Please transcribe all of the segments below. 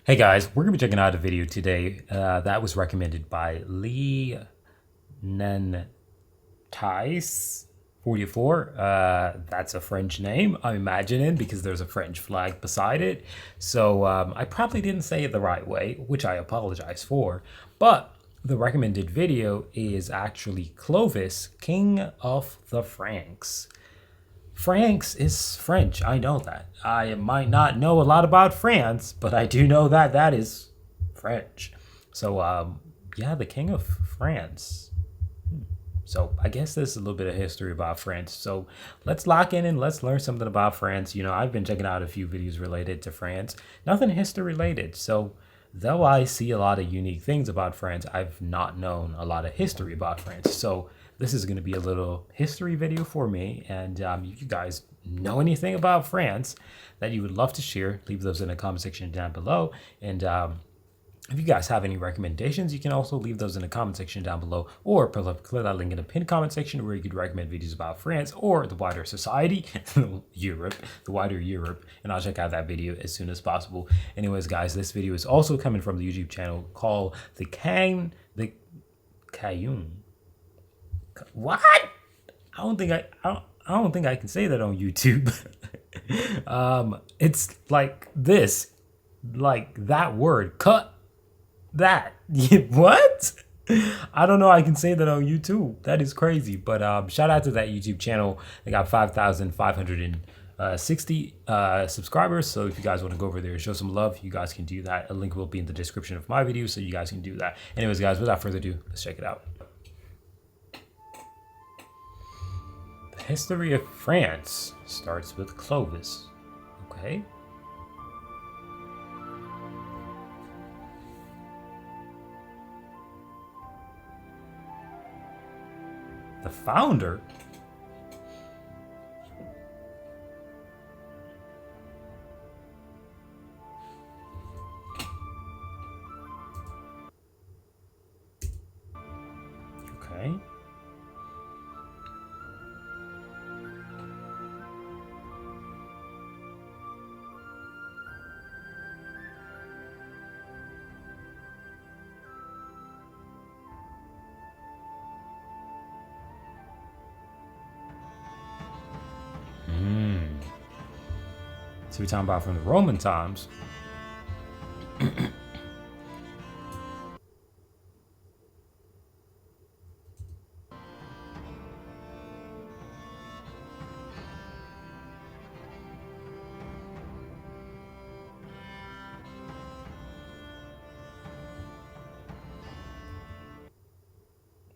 Hey guys, we're gonna be checking out a video today that was recommended by Lee Nen Tice 44. That's a French name, I'm imagining, because there's a French flag beside it. So I probably didn't say it the right way, which I apologize for. But the recommended video is actually Clovis, King of the Franks. France is French. I know that. I might not know a lot about France, but I do know that that is French. So, yeah, the King of France. So, I guess there's a little bit of history about France. So, let's lock in and let's learn something about France. You know, I've been checking out a few videos related to France, nothing history related. So, though I see a lot of unique things about France, I've not known a lot of history about France. So, this is going to be a little history video for me. And if you guys know anything about France that you would love to share, leave those in the comment section down below. And if you guys have any recommendations, you can also leave those in the comment section down below, or click that link in the pinned comment section where you could recommend videos about France or the wider society, Europe, the wider Europe, and I'll check out that video as soon as possible. Anyways, guys, this video is also coming from the YouTube channel called the Cayun. What? I don't think I can say that on YouTube. It's like this, like that word. Cut that. What? I don't know. I can say that on YouTube. That is crazy. But shout out to that YouTube channel. They got 5,560 subscribers. So if you guys want to go over there and show some love, you guys can do that. A link will be in the description of my video, so you guys can do that. Anyways, guys, without further ado, let's check it out. History of France starts with Clovis. Okay. The founder? Okay. So we're talking about from the Roman times.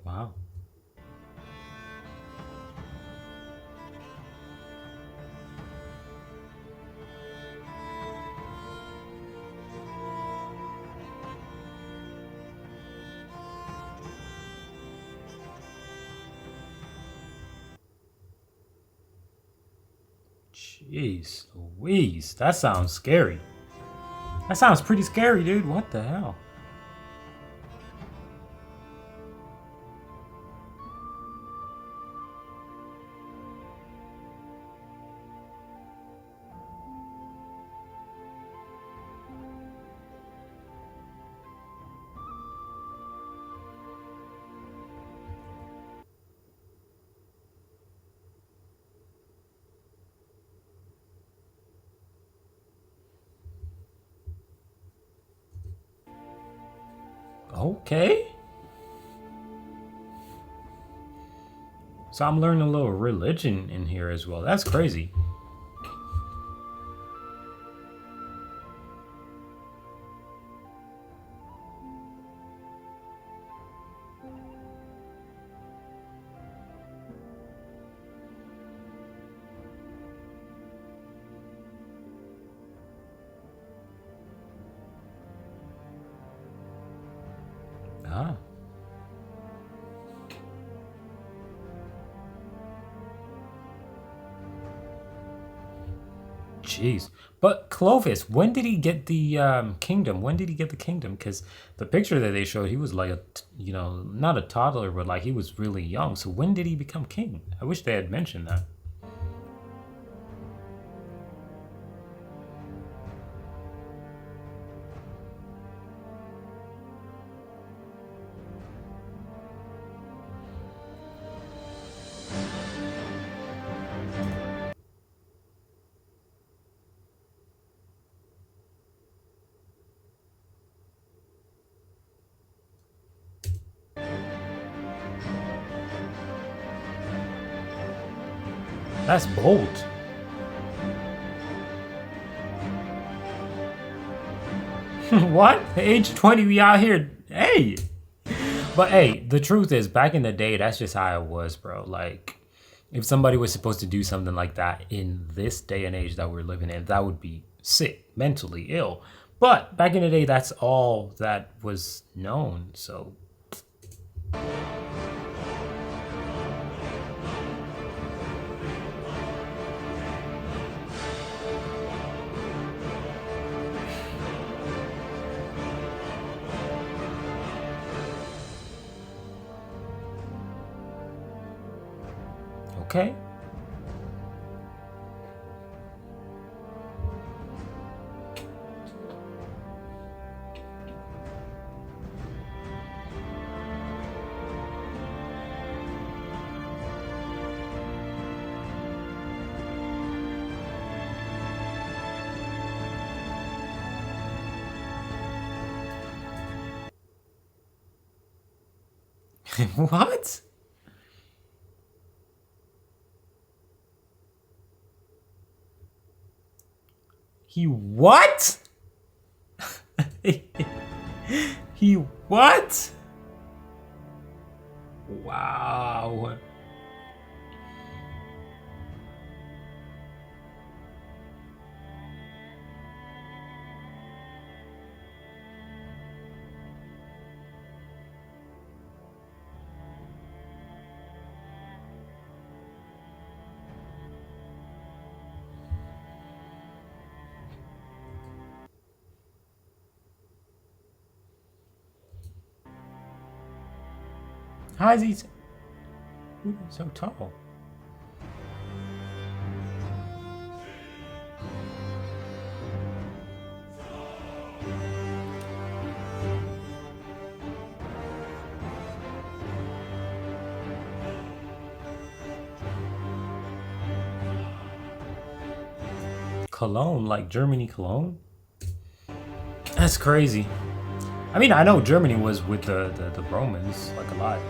Wow. Jeez Louise, that sounds scary. That sounds pretty scary, dude. What the hell? Okay. So I'm learning a little religion in here as well. That's crazy. Ah. Jeez. But Clovis, when did he get the kingdom? When did he get the kingdom? Because the picture that they showed, he was like a, you know, not a toddler, but like he was really young. So when did he become king? I wish they had mentioned that. That's bold. What? Age 20, we out here. Hey. But hey, the truth is, back in the day, that's just how it was, bro. Like, if somebody was supposed to do something like that in this day and age that we're living in, that would be sick, mentally ill. But back in the day, that's all that was known. So, okay. What? He what? He what? Wow. How is he so tall? Cologne, like Germany cologne? That's crazy. I mean, I know Germany was with the Romans, like a lot.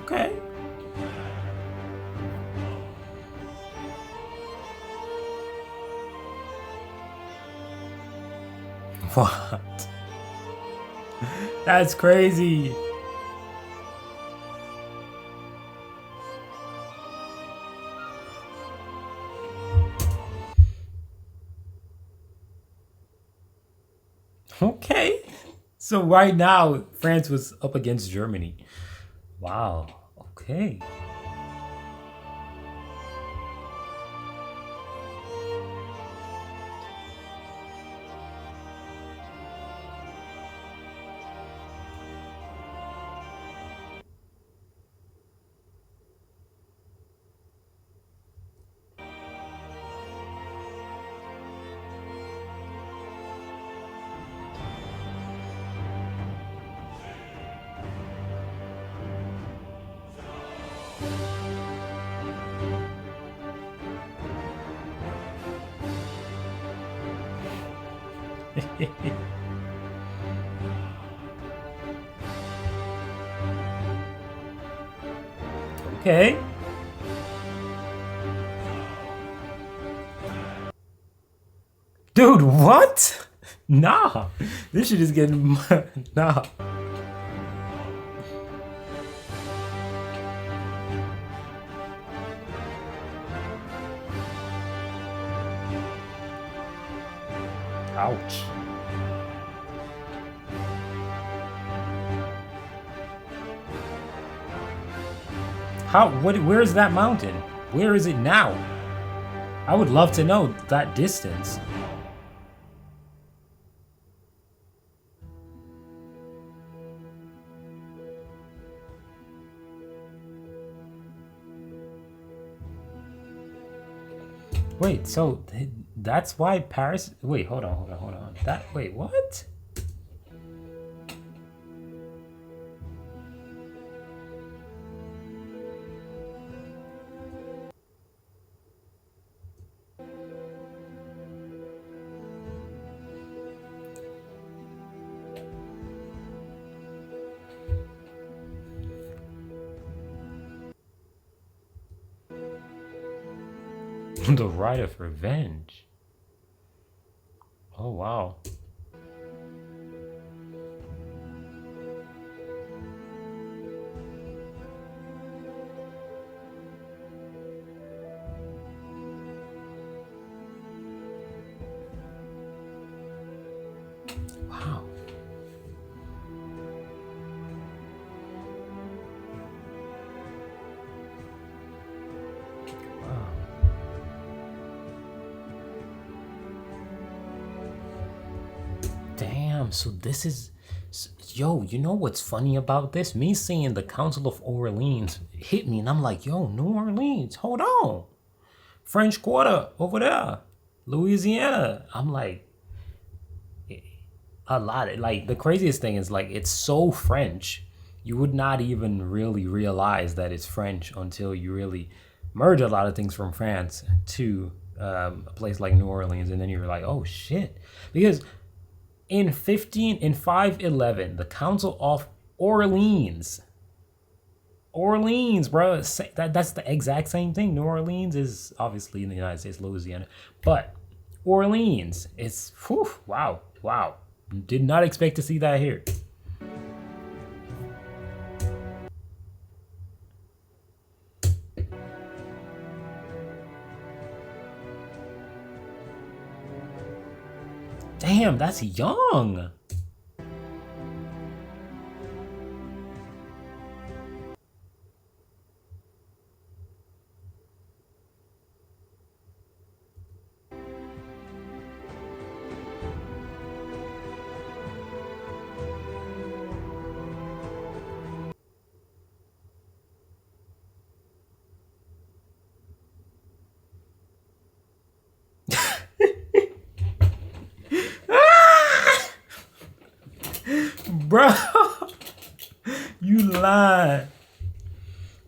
Okay. What? That's crazy. Okay. So right now, France was up against Germany. Wow. Okay. Okay. Dude, what? Nah. This shit is getting nah. Ouch. How where is that mountain? Where is it now? I would love to know that distance. Wait, so that's why Paris. Wait, hold on. That wait, what? The right of revenge. Oh wow. Wow. Wow. Damn. So this is. Yo, you know what's funny about this? Me seeing the Council of Orleans hit me, and I'm like, yo, New Orleans, hold on. French Quarter over there, Louisiana. I'm like, a lot. Like, the craziest thing is, like, it's so French. You would not even really realize that it's French until you really merge a lot of things from France to a place like New Orleans, and then you're like, oh shit. Because in 511, the Council of Orleans. Orleans, bro. That's the exact same thing. New Orleans is obviously in the United States, Louisiana, but Orleans, it's whew, wow, wow. Did not expect to see that here. Damn, that's young. Bro, you lying.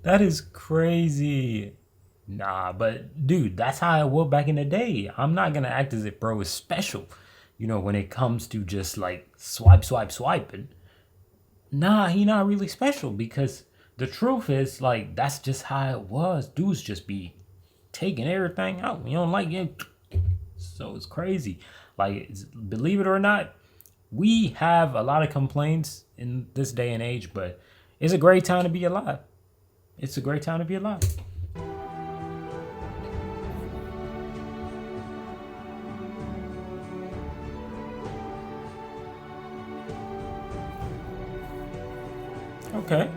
That is crazy. Nah, but dude, that's how I was back in the day. I'm not gonna act as if bro is special. You know, when it comes to just like swiping. Nah, he not really special because the truth is like that's just how it was. Dudes just be taking everything out. You don't like it. So it's crazy. Like, believe it or not, we have a lot of complaints in this day and age, but it's a great time to be alive. It's a great time to be alive. Okay.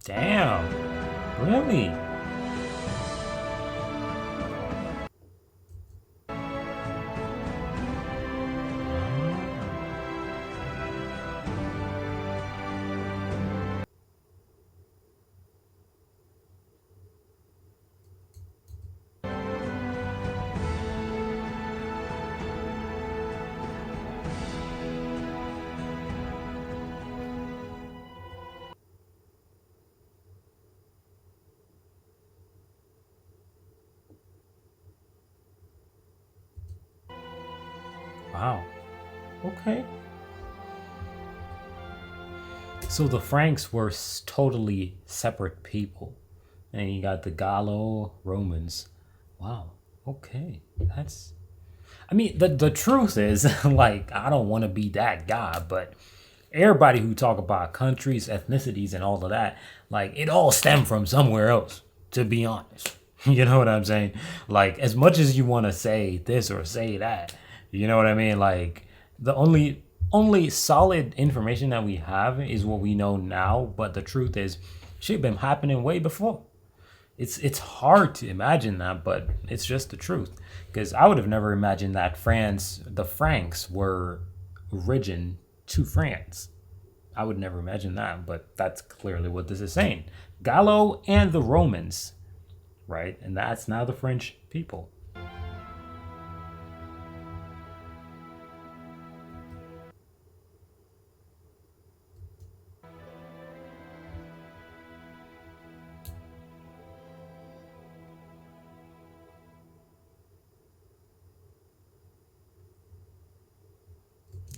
Damn. Really? Wow. Okay. So the Franks were totally separate people. And you got the Gallo Romans. Wow. Okay. That's I mean, the truth is, like, I don't want to be that guy, but everybody who talk about countries, ethnicities, and all of that, like, it all stemmed from somewhere else, to be honest. You know what I'm saying? Like, as much as you want to say this or say that, you know what I mean? Like, the only solid information that we have is what we know now, but the truth is, shit been happening way before. It's hard to imagine that, but it's just the truth. Because I would have never imagined that the Franks were origin to France. I would never imagine that, but that's clearly what this is saying. Gallo and the Romans, right? And that's now the French people.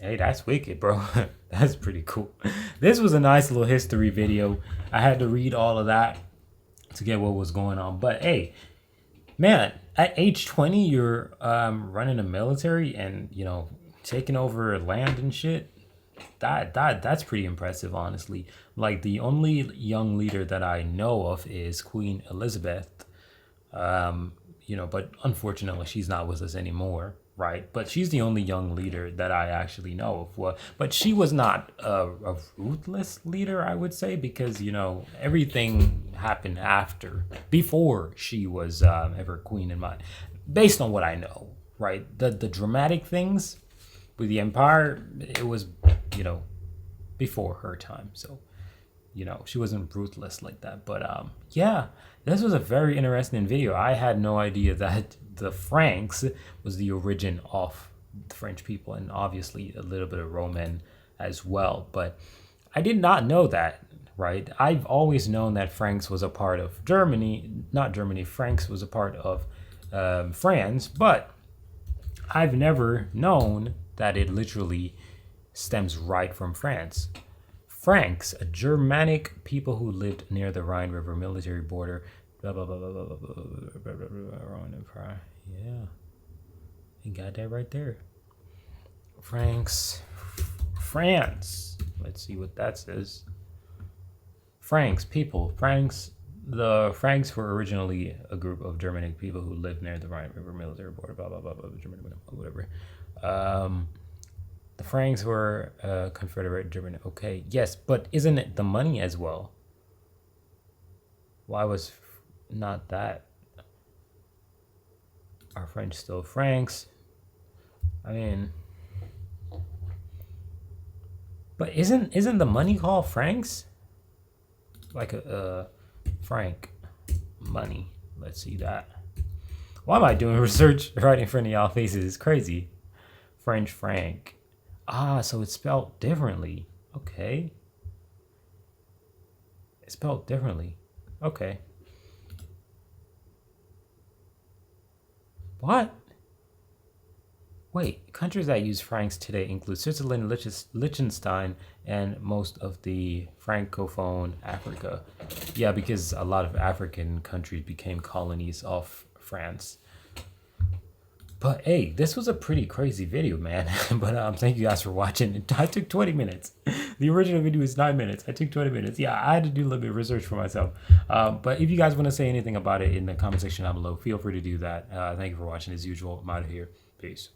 Hey, that's wicked, bro. That's pretty cool. This was a nice little history video. I had to read all of that to get what was going on. But hey, man, at age 20, you're running a military and, taking over land and shit. That's pretty impressive, honestly. Like, the only young leader that I know of is Queen Elizabeth. But unfortunately, she's not with us anymore, right? But she's the only young leader that I actually know of. Well, but she was not a ruthless leader, I would say, because everything happened before she was ever queen in my, based on what I know, right? The dramatic things with the empire, it was before her time, so she wasn't ruthless like that. But yeah, this was a very interesting video. I had no idea that the Franks was the origin of the French people, and obviously a little bit of Roman as well. But I did not know that, right? I've always known that Franks was a part of Germany, not Germany, Franks was a part of France, but I've never known that it literally stems right from France. Franks, a Germanic people who lived near the Rhine River military border. Blah, blah, blah, blah, blah, blah, blah, blah, blah, Roman Empire. Yeah. You got that right there. Franks. France. Let's see what that says. Franks, people. The Franks were originally a group of Germanic people who lived near the Rhine River military border. Blah, blah, blah, blah, whatever. The Franks were Confederate Germany. Okay, yes, but isn't it the money as well? Why was not that? Are French still Franks? I mean, but isn't the money called francs? Like a franc money. Let's see that. Why am I doing research right in front of y'all faces? It's crazy. French franc. So it's spelled differently. Okay. It's spelled differently. Okay. What? Wait, countries that use francs today include Switzerland, Liechtenstein, and most of the Francophone Africa. Yeah, because a lot of African countries became colonies of France. But hey, this was a pretty crazy video, man. But thank you guys for watching. I took 20 minutes. The original video is 9 minutes. I took 20 minutes. Yeah, I had to do a little bit of research for myself. But if you guys want to say anything about it in the comment section down below, feel free to do that. Thank you for watching as usual. I'm out of here. Peace.